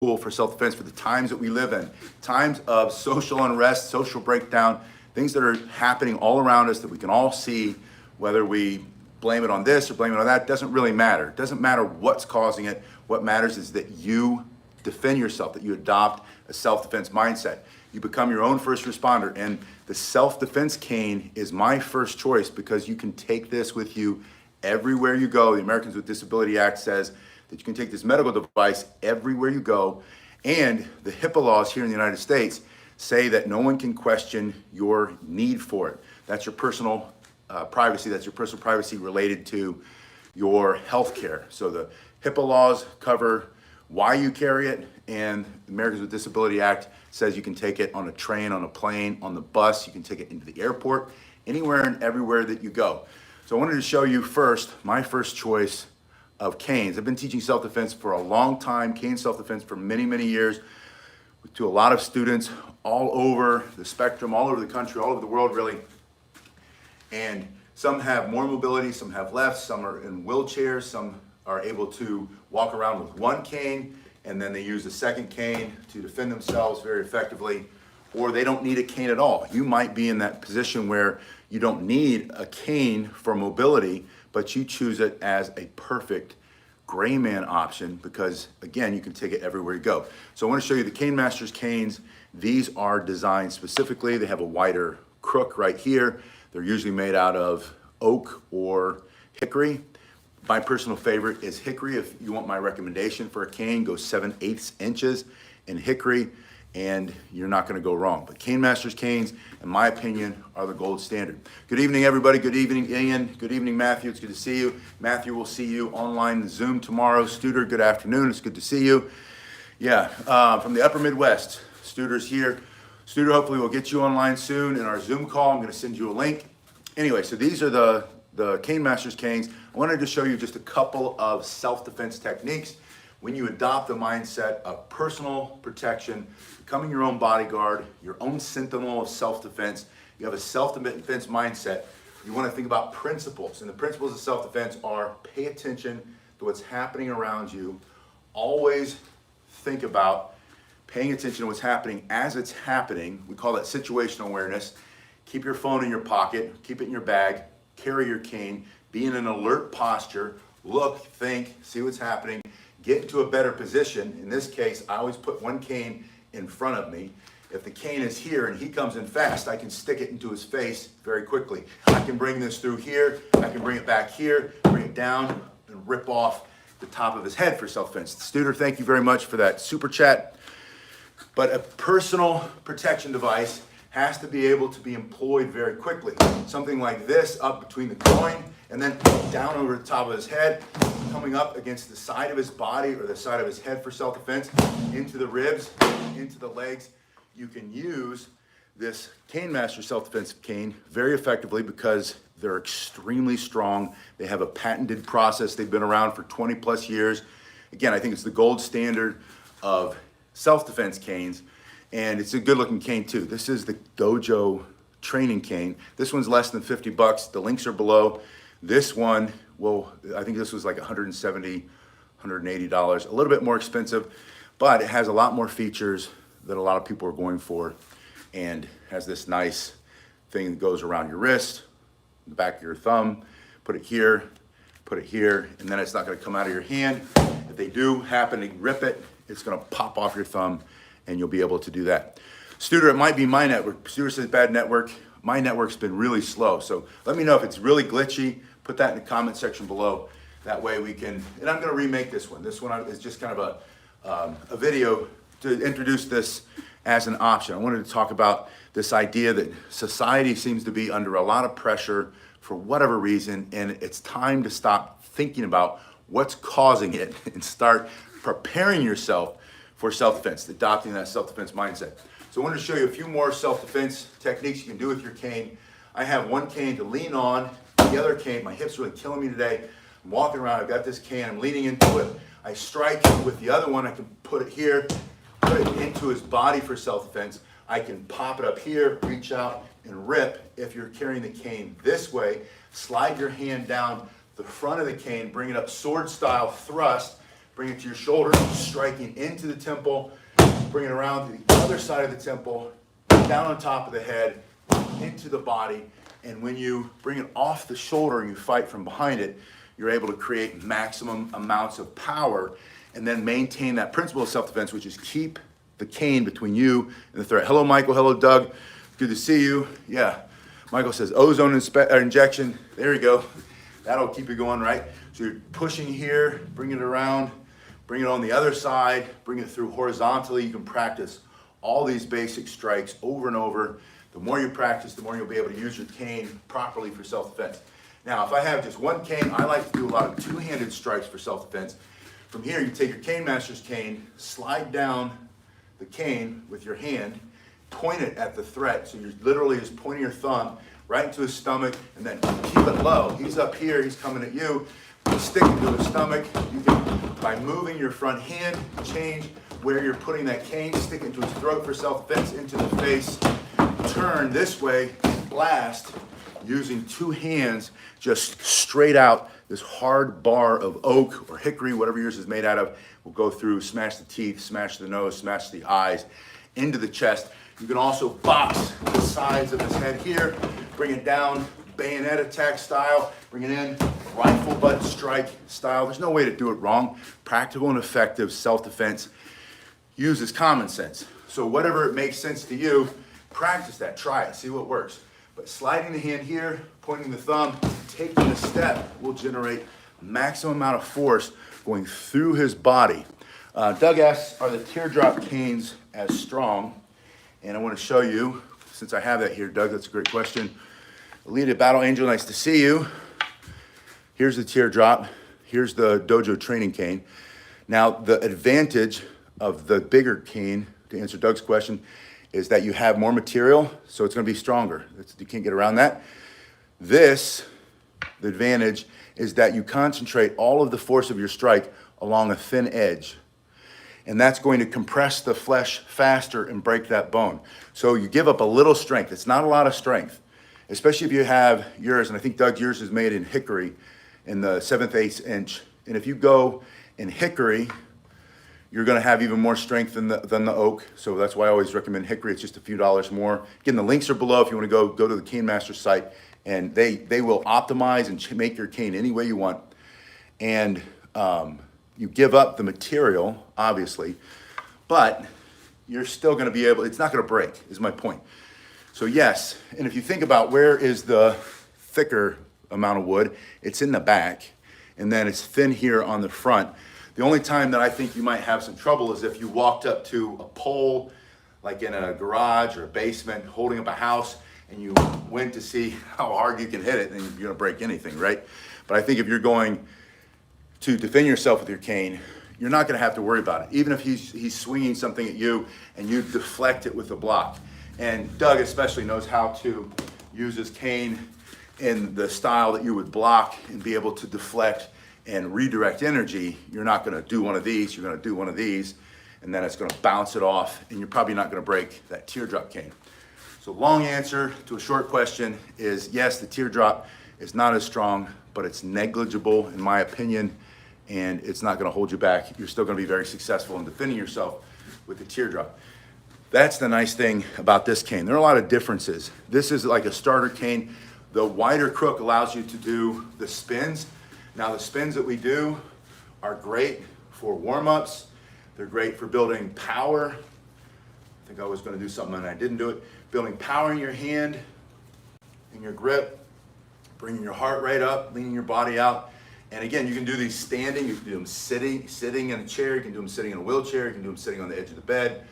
tool for self-defense for the times that we live in, times of social unrest, social breakdown, things that are happening all around us that we can all see. Whether we blame it on this or blame it on that doesn't really matter. It doesn't matter what's causing it. What matters is that you defend yourself, that you adopt a self-defense mindset. You become your own first responder. And the self-defense cane is my first choice because you can take this with you everywhere you go. The Americans with Disability Act says that you can take this medical device everywhere you go. And the HIPAA laws here in the United States say that no one can question your need for it. That's your personal privacy. That's your personal privacy related to your health care. So the HIPAA laws cover why you carry it, and the Americans with Disability Act says you can take it on a train, on a plane, on the bus, you can take it into the airport, anywhere and everywhere that you go. So I wanted to show you first, my first choice of canes. I've been teaching self-defense for a long time, cane self-defense for many, many years, to a lot of students all over the spectrum, all over the country, all over the world really. And some have more mobility, some have less, some are in wheelchairs, some are able to walk around with one cane, and then they use a second cane to defend themselves very effectively, or they don't need a cane at all. You might be in that position where you don't need a cane for mobility, but you choose it as a perfect gray man option because, again, you can take it everywhere you go. So I want to show you the Cane Masters canes. These are designed specifically. They have a wider crook right here. They're usually made out of oak or hickory. My personal favorite is hickory. If you want my recommendation for a cane, go 7/8 inches in hickory, and you're not going to go wrong. But Cane Masters canes, in my opinion, are the gold standard. Good evening, everybody. Good evening, Ian. Good evening, Matthew. It's good to see you. Matthew, we'll see you online in Zoom tomorrow. Studer, good afternoon. It's good to see you. Yeah, from the upper Midwest, Studer's here. Studer, hopefully we'll get you online soon in our Zoom call. I'm going to send you a link. Anyway, so these are the Cane Masters canes. I wanted to show you just a couple of self-defense techniques. When you adopt the mindset of personal protection, becoming your own bodyguard, your own sentinel of self-defense, you have a self-defense mindset, you want to think about principles. And the principles of self-defense are pay attention to what's happening around you. Always think about paying attention to what's happening as it's happening. We call that situational awareness. Keep your phone in your pocket, keep it in your bag, carry your cane, be in an alert posture, look, think, see what's happening, get into a better position. In this case, I always put one cane in front of me. If the cane is here and he comes in fast, I can stick it into his face very quickly. I can bring this through here, I can bring it back here, bring it down, and rip off the top of his head for self-defense. Studer, thank you very much for that super chat. But a personal protection device has to be able to be employed very quickly. Something like this up between the groin and then down over the top of his head, coming up against the side of his body or the side of his head for self-defense, into the ribs, into the legs. You can use this Cane Master self-defense cane very effectively because they're extremely strong. They have a patented process. They've been around for 20 plus years. Again, I think it's the gold standard of self-defense canes. And it's a good looking cane too. This is the Dojo training cane. This one's less than 50 bucks. The links are below. This one, well, I think this was like $170, $180, a little bit more expensive, but it has a lot more features that a lot of people are going for and has this nice thing that goes around your wrist, the back of your thumb, put it here, and then it's not gonna come out of your hand. If they do happen to rip it, it's gonna pop off your thumb and you'll be able to do that. Studer, it might be my network. Studer says bad network. My network's been really slow. So let me know if it's really glitchy. Put that in the comment section below. That way we can, and I'm gonna remake this one. This one is just kind of a video to introduce this as an option. I wanted to talk about this idea that society seems to be under a lot of pressure for whatever reason, and it's time to stop thinking about what's causing it and start preparing yourself for self-defense, adopting that self-defense mindset. So I wanted to show you a few more self-defense techniques you can do with your cane. I have one cane to lean on, the other cane, my hips are really killing me today. I'm walking around, I've got this cane, I'm leaning into it. I strike with the other one, I can put it here, put it into his body for self-defense. I can pop it up here, reach out and rip. If you're carrying the cane this way, slide your hand down the front of the cane, bring it up sword style thrust, bring it to your shoulder, striking into the temple, bring it around to the other side of the temple, down on top of the head, into the body. And when you bring it off the shoulder and you fight from behind it, you're able to create maximum amounts of power and then maintain that principle of self-defense, which is keep the cane between you and the threat. Hello, Michael. Hello, Doug. Good to see you. Yeah. Michael says ozone injection. There you go. That'll keep you going, right? So you're pushing here, bring it around, bring it on the other side, bring it through horizontally. You can practice all these basic strikes over and over. The more you practice, the more you'll be able to use your cane properly for self-defense. Now, if I have just one cane, I like to do a lot of two-handed strikes for self-defense. From here, you take your cane master's cane, slide down the cane with your hand, point it at the threat. So you're literally just pointing your thumb right into his stomach, and then keep it low. He's up here, he's coming at you. Stick it to his stomach. You can, by moving your front hand, change where you're putting that cane, stick it to his throat for self-defense, into the face, turn this way, blast, using two hands, just straight out this hard bar of oak or hickory, whatever yours is made out of, will go through, smash the teeth, smash the nose, smash the eyes, into the chest. You can also box the sides of his head here, bring it down, bayonet attack style, bring it in, rifle butt strike style. There's no way to do it wrong. Practical and effective self-defense uses common sense. So whatever it makes sense to you, practice that, try it, see what works. But sliding the hand here, pointing the thumb, taking a step will generate maximum amount of force going through his body. Doug asks, are the teardrop canes as strong? And I want to show you, since I have that here, Doug, that's a great question. Alita Battle Angel, nice to see you. Here's the teardrop. Here's the dojo training cane. Now, the advantage of the bigger cane, to answer Doug's question, is that you have more material, so it's going to be stronger. You can't get around that. This, the advantage, is that you concentrate all of the force of your strike along a thin edge. And that's going to compress the flesh faster and break that bone. So you give up a little strength. It's not a lot of strength, especially if you have yours, and I think Doug, yours is made in hickory in the 7/8 inch. And if you go in hickory, you're going to have even more strength than the oak. So that's why I always recommend hickory. It's just a few dollars more. Again, the links are below if you want to go to the Cane Master site, and they will optimize and make your cane any way you want. And you give up the material, obviously, but you're still going to be able, it's not going to break, is my point. So yes, and if you think about where is the thicker amount of wood, it's in the back, and then it's thin here on the front. The only time that I think you might have some trouble is if you walked up to a pole, like in a garage or a basement, holding up a house, and you went to see how hard you can hit it, and you're going to break anything, right? But I think if you're going to defend yourself with your cane, you're not going to have to worry about it. Even if he's swinging something at you and you deflect it with a block. And Doug especially knows how to use his cane in the style that you would block and be able to deflect and redirect energy. You're not going to do one of these, you're going to do one of these, and then it's going to bounce it off, and you're probably not going to break that teardrop cane. So long answer to a short question is yes, the teardrop is not as strong, but it's negligible in my opinion, and it's not going to hold you back. You're still going to be very successful in defending yourself with the teardrop. That's the nice thing about this cane. There are a lot of differences. This is like a starter cane. The wider crook allows you to do the spins. Now the spins that we do are great for warm-ups. They're great for building power. I think I was going to do something and I didn't do it. Building power in your hand, in your grip, bringing your heart rate up, leaning your body out. And again, you can do these standing, you can do them sitting in a chair, you can do them sitting in a wheelchair, you can do them sitting on the edge of the bed.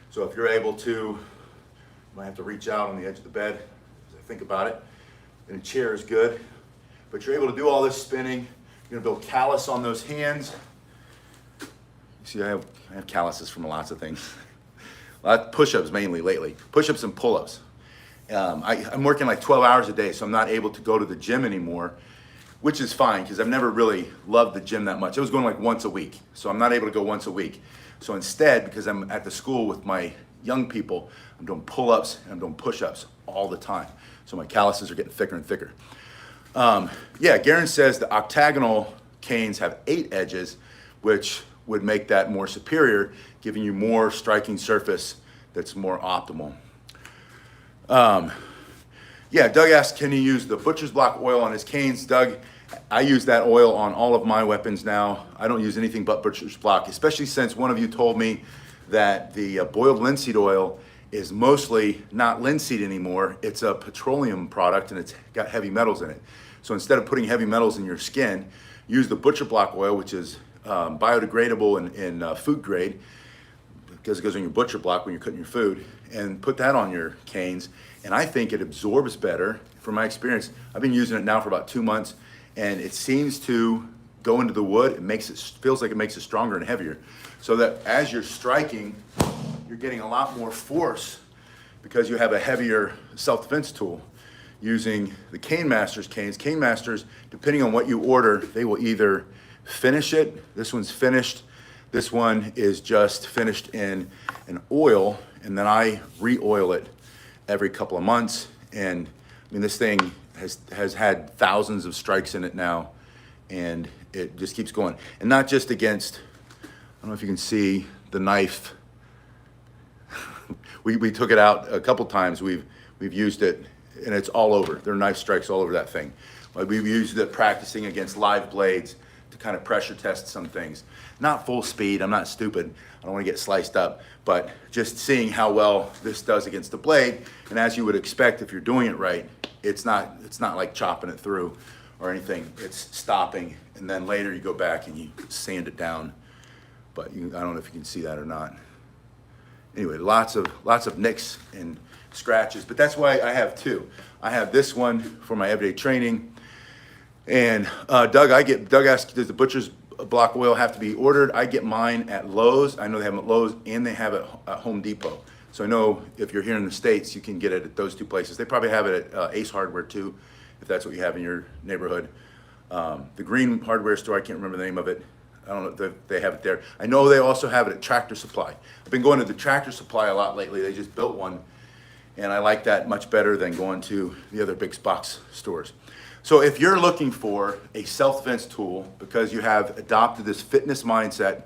So if you're able to, you might have to reach out on the edge of the bed as I think about it. And a chair is good. But you're able to do all this spinning. You're gonna build callus on those hands. You see, I have calluses from lots of things. A lot of push-ups mainly lately. Push-ups and pull-ups. I'm working like 12 hours a day, so I'm not able to go to the gym anymore, which is fine because I've never really loved the gym that much. I was going like once a week, so I'm not able to go once a week. So instead, because I'm at the school with my young people, I'm doing pull-ups and I'm doing push-ups all the time. So my calluses are getting thicker and thicker. Yeah, Garen says the octagonal canes have 8 edges, which would make that more superior, giving you more striking surface that's more optimal. Yeah, Doug asked, can he use the butcher's block oil on his canes? Doug, I use that oil on all of my weapons now. I don't use anything but butcher's block, especially since one of you told me that the boiled linseed oil is mostly not linseed anymore. It's a petroleum product and it's got heavy metals in it. So instead of putting heavy metals in your skin, use the butcher block oil, which is biodegradable and food grade, because it goes on your butcher block when you're cooking your food, and put that on your canes. And I think it absorbs better. From my experience, I've been using it now for about 2 months, and it seems to go into the wood. It makes it, feels like it makes it stronger and heavier. So that as you're striking, you're getting a lot more force because you have a heavier self-defense tool using the Cane Masters canes. Cane Masters, depending on what you order, they will either finish it. This one's finished. This one is just finished in an oil, and then I re-oil it every couple of months. And I mean, this thing has had thousands of strikes in it now, and it just keeps going. And not just against, I don't know if you can see the knife. we took it out a couple times. We've used it, and it's all over. There are knife strikes all over that thing. We've used it practicing against live blades to kind of pressure test some things. Not full speed, I'm not stupid. I don't want to get sliced up, but just seeing how well this does against the blade. And as you would expect, if you're doing it right, it's not like chopping it through or anything. It's stopping, and then later you go back and you sand it down. But I don't know if you can see that or not. Anyway, lots of nicks and scratches, but that's why I have two. I have this one for my everyday training. And Doug asked, does the butcher's block oil have to be ordered? I get mine at Lowe's. I know they have them at Lowe's, and they have it at Home Depot. So I know if you're here in the States, you can get it at those two places. They probably have it at Ace Hardware too, if that's what you have in your neighborhood. The green hardware store, I can't remember the name of it. I don't know if they have it there. I know they also have it at Tractor Supply. I've been going to the Tractor Supply a lot lately. They just built one, and I like that much better than going to the other big box stores. So if you're looking for a self-defense tool because you have adopted this fitness mindset,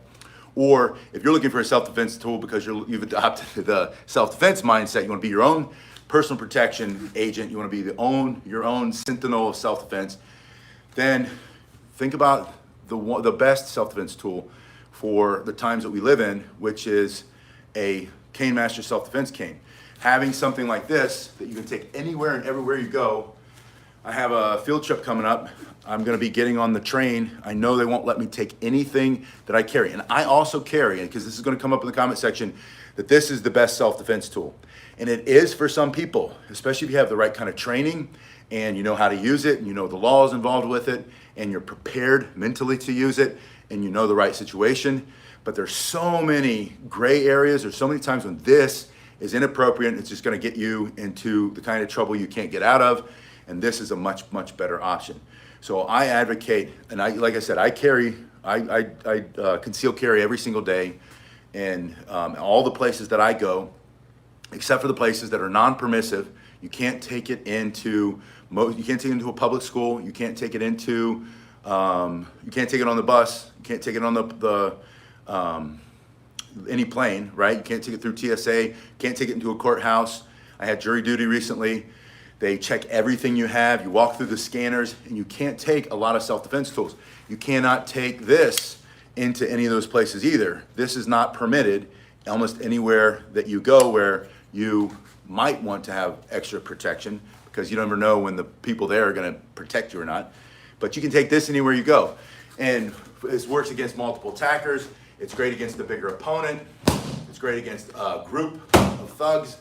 or if you're looking for a self-defense tool because you've adopted the self-defense mindset, you want to be your own personal protection agent, you want to be your own sentinel of self-defense, then think about the best self-defense tool for the times that we live in, which is a Cane Master self-defense cane. Having something like this that you can take anywhere and everywhere you go. I have a field trip coming up. I'm gonna be getting on the train. I know they won't let me take anything that I carry. And I also carry, because this is gonna come up in the comment section, that this is the best self-defense tool. And it is for some people, especially if you have the right kind of training and you know how to use it, and you know the laws involved with it, and you're prepared mentally to use it, and you know the right situation. But there's so many gray areas. There's so many times when this is inappropriate. It's just gonna get you into the kind of trouble you can't get out of. And this is a much, much better option. So I advocate, and like I said, I conceal carry every single day, and all the places that I go, except for the places that are non-permissive. You can't take it into a public school. You can't take it into, you can't take it on the bus. You can't take it on any plane, right? You can't take it through TSA. Can't take it into a courthouse. I had jury duty recently. They check everything you have. You walk through the scanners, and you can't take a lot of self-defense tools. You cannot take this into any of those places either. This is not permitted almost anywhere that you go where you might want to have extra protection, because you never know when the people there are going to protect you or not. But you can take this anywhere you go. And it works against multiple attackers. It's great against the bigger opponent. It's great against a group of thugs,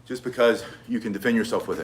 just because you can defend yourself with it.